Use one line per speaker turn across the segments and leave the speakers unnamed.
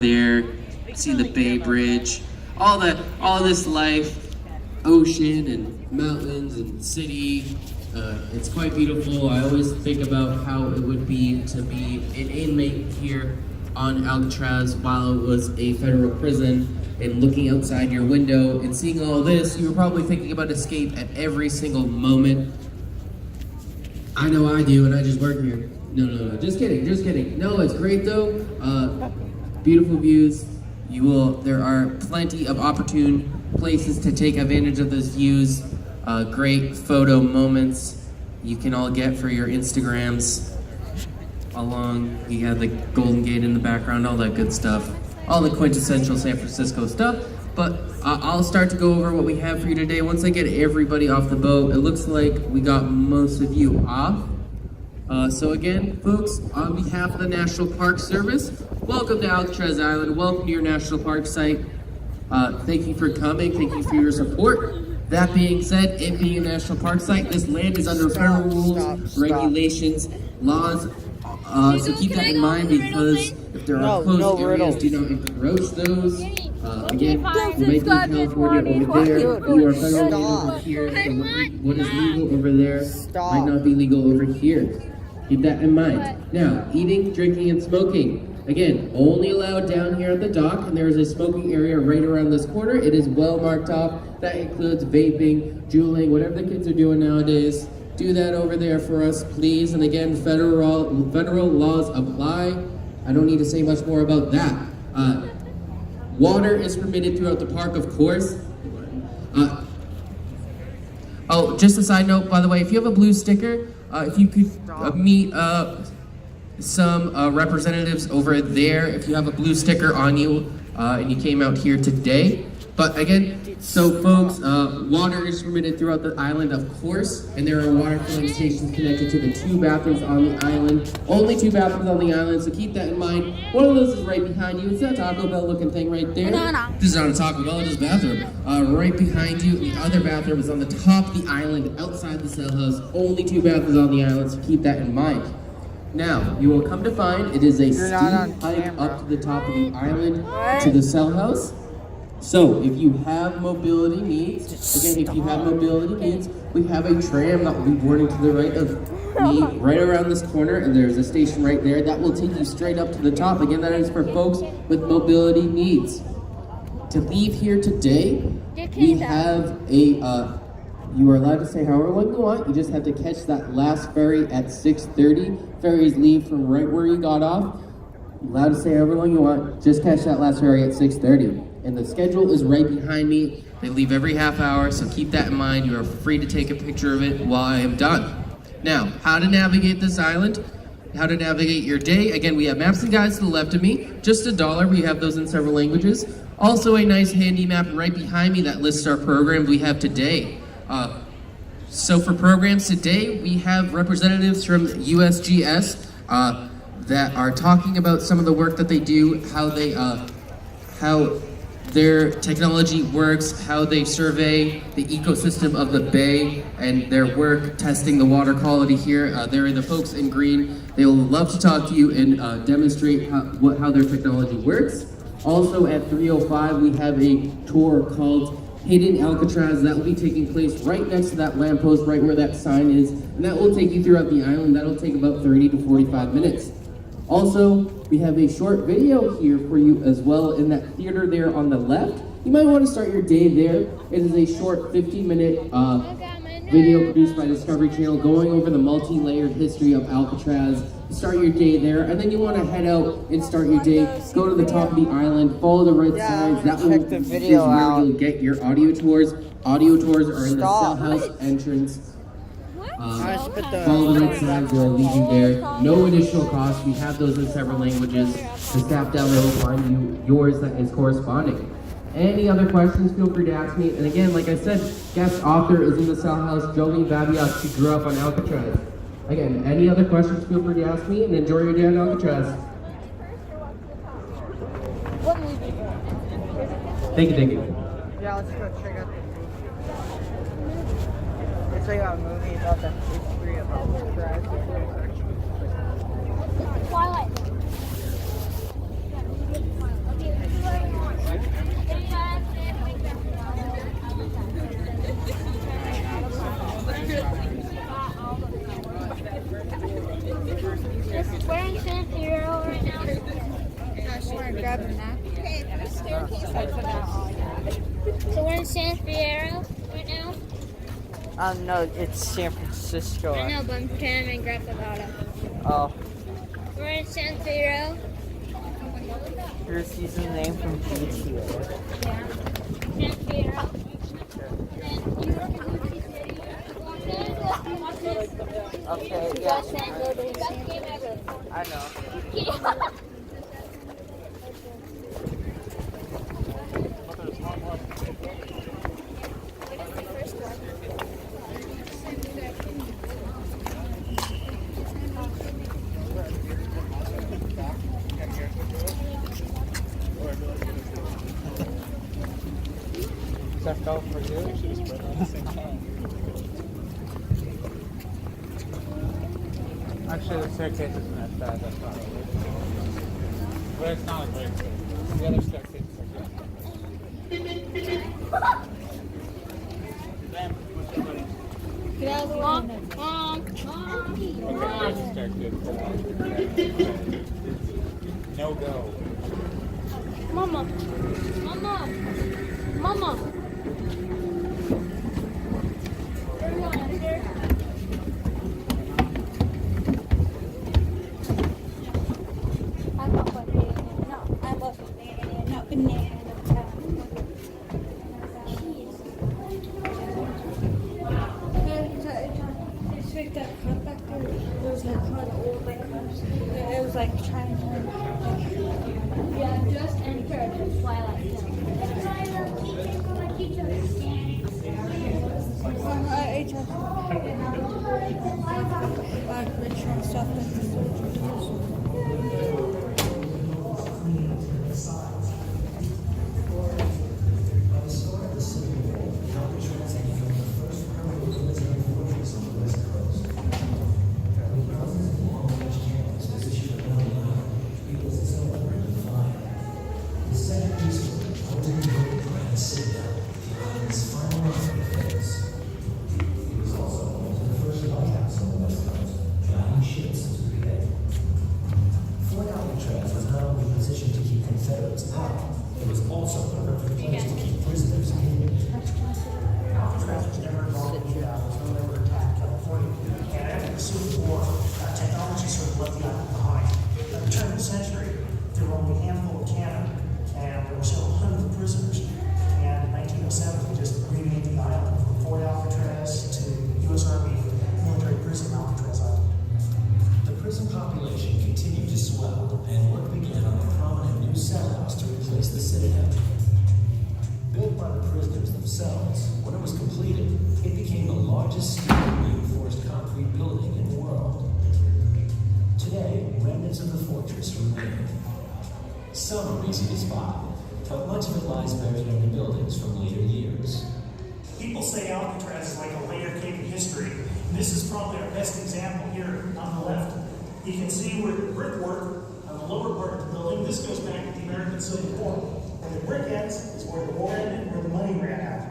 there, see the Bay Bridge, all this life, ocean and mountains and city. It's quite beautiful. I always think about how it would be to be an inmate here on Alcatraz while it was a federal prison, and looking outside your window and seeing all this, you were probably thinking about escape at every single moment. I know I do, and I just work here. No, just kidding. No, it's great though. Beautiful views. There are plenty of opportune places to take advantage of those views. Great photo moments you can all get for your Instagrams. You have the Golden Gate in the background, all that good stuff. All the quintessential San Francisco stuff. But I'll start to go over what we have for you today. Once I get everybody off the boat, it looks like we got most of you off. So again, folks, on behalf of the National Park Service, welcome to Alcatraz Island. Welcome to your National Park site. Thank you for coming. Thank you for your support. That being said, it being a national park site, this land is under federal rules, regulations, laws. So keep that in mind, because if there are closed areas, do not encroach those. Again, you might be in California over there, you are federal legal over here, so what is legal over there might not be legal over here. Keep that in mind. Now, eating, drinking, and smoking. Again, only allowed down here at the dock, and there is a smoking area right around this corner. It is well marked off. That includes vaping, juuling, whatever the kids are doing nowadays. Do that over there for us, please. And again, federal laws apply. I don't need to say much more about that. Water is permitted throughout the park, of course. Oh, just a side note, by the way, if you have a blue sticker, if you could meet some representatives over there, if you have a blue sticker on you and you came out here today. But again, so folks, water is permitted throughout the island, of course, and there are water filling stations connected to the 2 bathrooms on the island. Only 2 bathrooms on the island, so keep that in mind. One of those is right behind you. It's that Taco Bell looking thing right there. This is not a Taco Bell, it is a bathroom. Right behind you, the other bathroom is on the top of the island, outside the cell house. Only 2 bathrooms on the island, so keep that in mind. Now, you will come to find it is a steep hike up to the top of the island to the cell house. So, if you have mobility needs, we have a tram that will be boarding to the right of me, right around this corner, and there's a station right there that will take you straight up to the top. Again, that is for folks with mobility needs. To leave here today, we have a, you are allowed to say however long you want. You just have to catch that last ferry at 6:30. Ferries leave from right where you got off. You're allowed to say however long you want. Just catch that last ferry at 6:30. And the schedule is right behind me. They leave every half hour, so keep that in mind. You are free to take a picture of it while I am done. Now, how to navigate this island, how to navigate your day. Again, we have maps and guides to the left of me. Just $1, we have those in several languages. Also a nice handy map right behind me that lists our programs we have today. So for programs today, we have representatives from USGS that are talking about some of the work that they do, how their technology works, how they survey the ecosystem of the bay, and their work testing the water quality here. They're the folks in green. They will love to talk to you and demonstrate how their technology works. Also at 3:05, we have a tour called Hidden Alcatraz that will be taking place right next to that lamppost, right where that sign is, and that will take you throughout the island. That'll take about 30 to 45 minutes. Also, we have a short video here for you as well in that theater there on the left. You might want to start your day there. It is a short 15-minute video produced by Discovery Channel going over the multi-layered history of Alcatraz. Start your day there, and then you want to head out and start your day. Go to the top of the island, follow the red signs. That will
check the video out.
You'll get your audio tours. Audio tours are in the cell house entrance. Follow the red signs that are leading there. No additional cost. We have those in several languages. The staff down there will find you yours that is corresponding. Any other questions, feel free to ask me. And again, like I said, guest author is in the cell house, Jolene Babiak. She grew up on Alcatraz. Again, any other questions, feel free to ask me, and enjoy your day on Alcatraz.
What movie?
Thank you.
Yeah, let's go check out the movie. It's like a movie about the history of Alcatraz. Twilight. want to grab a nap? Okay, first staircase.
So we're in San Fierro right now?
No, it's San Francisco.
I know, but I'm pretending to grab the bottle.
Oh,
We're in San Fierro.
here's using the name from GTA.
Yeah. San Fierro.
Okay,
You
yeah,
guys can't go to San Fierro.
I know. Does that go for you? Actually, the staircase isn't as bad. That's not it. But it's not a great staircase. The other staircase is
Get out of the wall.
No go.
Mama. Mama. Mama. Where are you going, upstairs? I'm not banana. No, I'm a banana. Not banana.
It's like that cut back there. It was like kind of old, like it was like trying to.
Yeah, just entered Twilight Zone.
I just like ritual stuff like this.
Fort Alcatraz was not only positioned to keep Confederates out, it was also the perfect place to keep prisoners in. Alcatraz was never involved in the was no ever attacked California. And after the Civil War, technology sort of left the island behind. At the turn of the century, there were only a handful of cannon, and there were several hundred prisoners. And in 1907, we just renamed the island from Fort Alcatraz to U.S. Army military prison Alcatraz Island. The prison population continued to swell, and work began on a prominent new cell house to replace the Citadel. Built by the prisoners themselves, when it was completed, it became the largest steel reinforced concrete building in the world. Today, remnants of the fortress remain. Some are easy to spot, but much of it lies buried under buildings from later years. People say Alcatraz is like a layer cake in history. This is probably our best example here on the left. You can see where the brickwork on the lower part of the building, this goes back to the American Civil War. Where the brick ends is where the war ended and where the money ran out.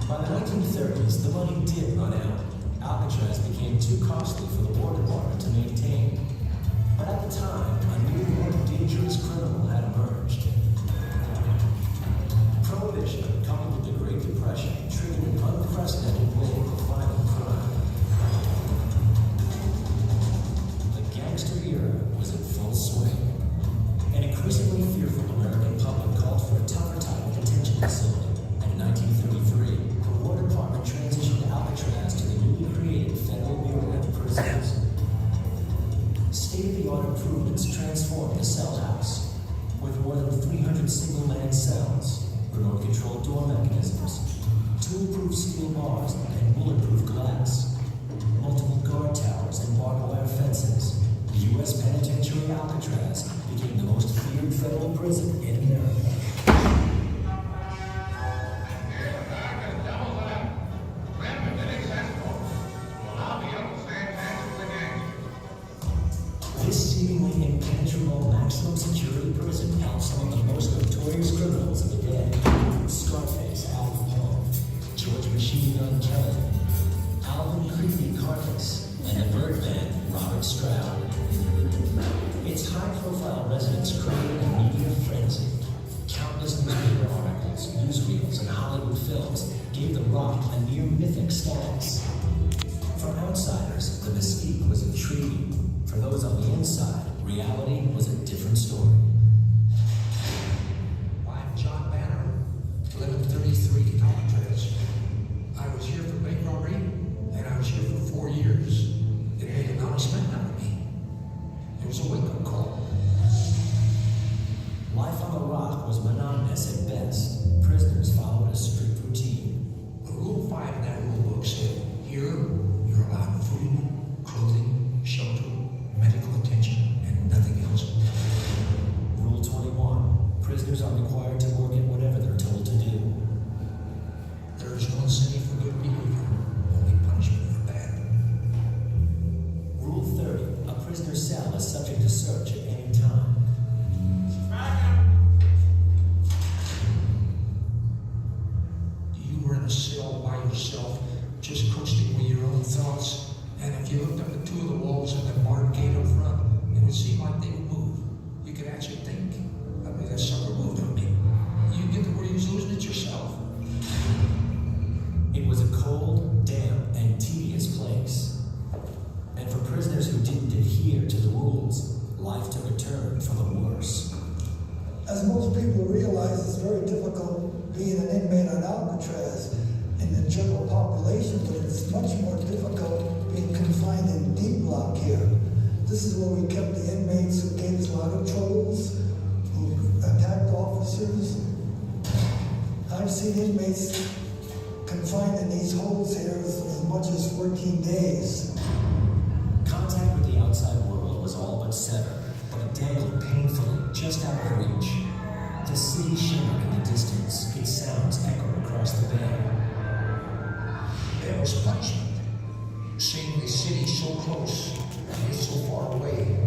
By the 1930s, the money did run out. Alcatraz became too costly for the War Department to maintain. But at the time, a new, more dangerous criminal had emerged. Prohibition, coupled with the Great Depression, triggered an unprecedented wave of violent crime. The gangster era was in full swing. An increasingly fearful American public called for a tougher type of detention facility. And in 1933, the War Department transitioned Alcatraz to the newly created Federal Bureau of Prisons. State-of-the-art improvements transformed the cell house. With more than 300 single-man cells, remote-controlled door mechanisms, tool-proof steel bars, and bulletproof glass, multiple guard towers and barbed wire fences, the U.S. Penitentiary Alcatraz became the most feared federal prison in America. This seemingly impenetrable maximum security prison held some of the most notorious criminals of the day. Scarface Al Capone, George Machine Gun Kelly, Alvin Creepy Carcass, and the Birdman Robert Stroud. Its high-profile residents created gave the rock a near mythic status. For outsiders, the mystique was intriguing. For those on the inside, reality was a different story.
I'm John Banner, 1133 Alcatraz. I was here for bank robbery, and I was here for 4 years. It made an honest man out of me. It was a wake-up call.
Life on the rock was monotonous at best. Prisoners followed a strict routine.
But Rule 5 in that rule book said, here, you're allowed food, clothing, shelter, medical attention, and nothing else.
Rule 21. Prisoners are required to work at whatever they're told to do.
There is no incentive for good behavior, only punishment for bad.
Rule 30. A prisoner's cell is subject to search at any time.
You were in a cell by yourself, just coasting with your own thoughts, and if you looked up at 2 of the walls and the barred gate up front, it would seem like they would move. You could actually think, I mean, that sucker moved on me. You get to where you was losing it yourself.
It was a cold, damp, and tedious place. And for prisoners who didn't adhere to the rules, life took a turn for the worse.
As most people realize, it's very difficult being an inmate on Alcatraz in the general population, but it's much more difficult being confined in D block here. This is where we kept the inmates who gave us a lot of troubles, who attacked officers. I've seen inmates confined in these holes here as much as 14 days.
Contact with the outside world was all but severed, but it dangled painfully just out of reach. The city shimmered in the distance, its sounds echoed across the bay.
There was punishment. Seeing the city so close, and yet so far away.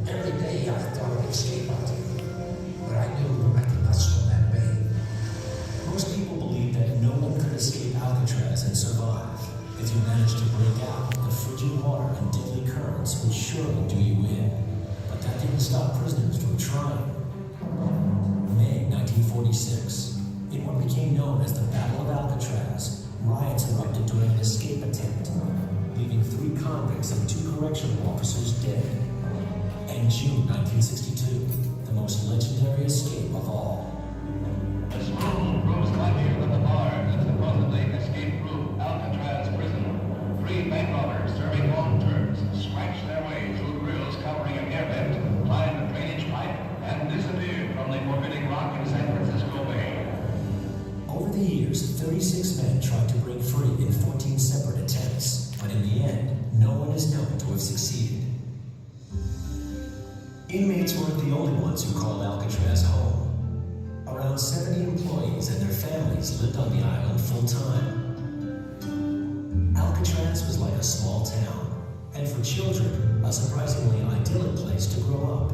Every day I thought I'd escape out here, but I knew I could not swim that bay.
Most people believed that no one could escape Alcatraz and survive. If you managed to break out, the frigid water and deadly currents would surely do you in. But that didn't stop prisoners from trying. May 1946. In what became known as the Battle of Alcatraz, riots erupted during an escape attempt, leaving 3 convicts and 2 correctional officers dead. And June 1962, the most legendary escape of all.
The scroll proves mightier than the bars as the present-day escape-proof Alcatraz prison. 3 bank robbers serving long terms scratched their way through grills covering an air vent, climbed a drainage pipe, and disappeared from the forbidding rock in San Francisco Bay.
Over the years, 36 men tried to break free in 14 separate attempts, but in the end, no one is known to have succeeded. Inmates weren't the only ones who called Alcatraz home. Around 70 employees and their families lived on the island full-time. Alcatraz was like a small town, and for children, a surprisingly idyllic place to grow up.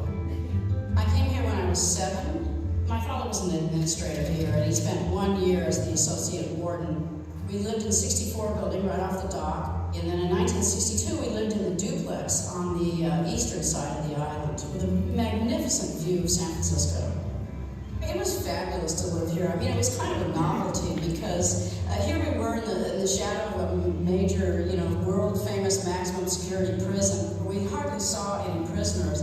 I came here when I was 7. My father was an administrator here, and he spent 1 year as the associate warden. We lived in 64 building right off the dock, and then in 1962 we lived in the duplex on the eastern side of the island with a magnificent view of San Francisco. It was fabulous to live here. I mean, it was kind of a novelty because here we were in the shadow of a major, world-famous maximum security prison. We hardly saw any prisoners.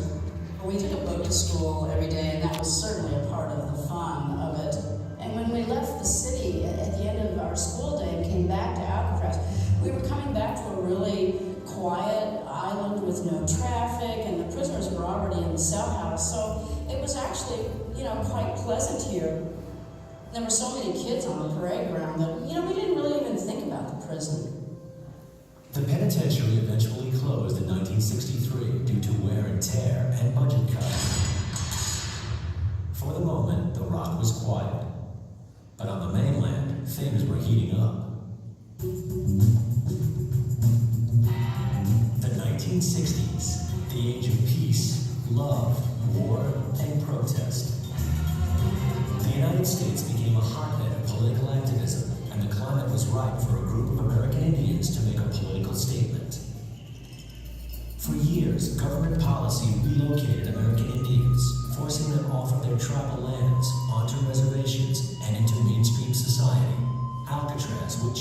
We took a boat to school every day, and that was certainly a part of the fun of it. And when we left the city at the end of our school day and came back to Alcatraz, we were coming back to a really quiet island with no traffic, and the prisoners were already in the cell house, so it was actually, quite pleasant here. There were so many kids on the parade ground that, we didn't really even think about the prison.
The penitentiary eventually closed in 1963 due to wear and tear and budget cuts. For the moment, the rock was quiet. But on the mainland, things were heating up. The 1960s, the age of peace, love, war, and protest. The United States became a hotbed of political activism, and the climate was ripe for a group of American Indians to make a political statement. For years, government policy relocated American Indians, forcing them off of their tribal lands, onto reservations, and into mainstream society. Alcatraz would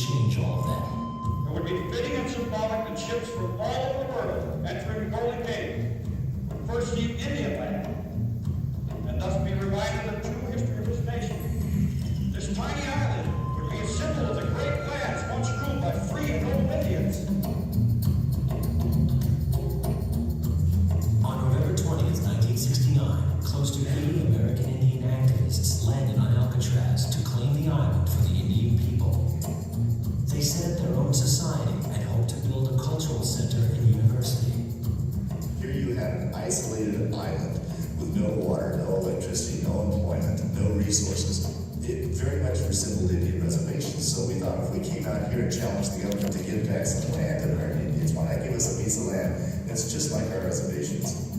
underassembled Indian reservations. So we thought if we came out here and challenged the government to give back some land to American Indians, why not give us a piece of land that's just like our reservations?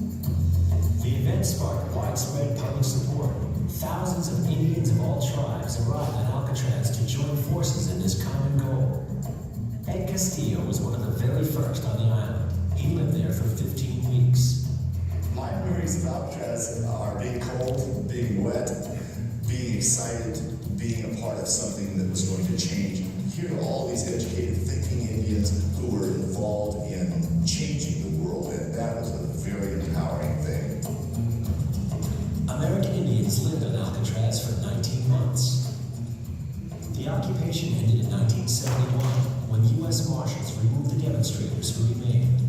The event sparked widespread public support. Thousands of Indians of all tribes arrived at Alcatraz to join forces in this common goal. Ed Castillo was one of the very first on the island. He lived there for 15 weeks.
My memories of Alcatraz are being cold, being wet, being excited, being a part of something that was going to change. Here are all these educated, thinking Indians who were involved in changing the world, and that was a very empowering thing.
American Indians lived on Alcatraz for 19 months. The occupation ended in 1971 when U.S. Marshals removed the demonstrators who remained.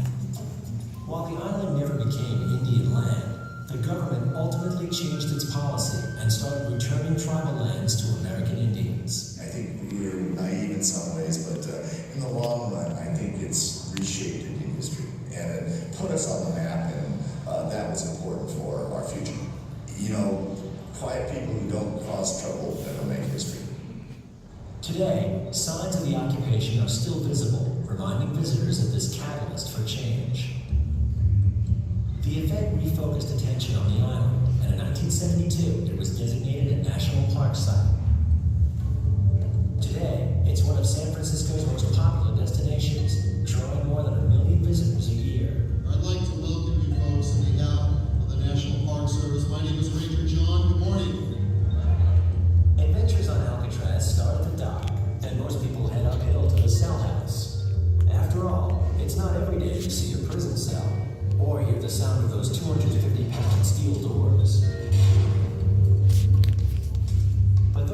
While the island never became Indian land, the government ultimately changed its policy and started returning tribal lands to American Indians.
I think we were naive in some ways, but in the long run, I think it's reshaped Indian history, and it put us on the map, and that was important for our future. You know, quiet people who don't cause trouble never make history.
Today, signs of the occupation are still visible, reminding visitors of this catalyst for change. The event refocused attention on the island, and in 1972, it was designated a national park site.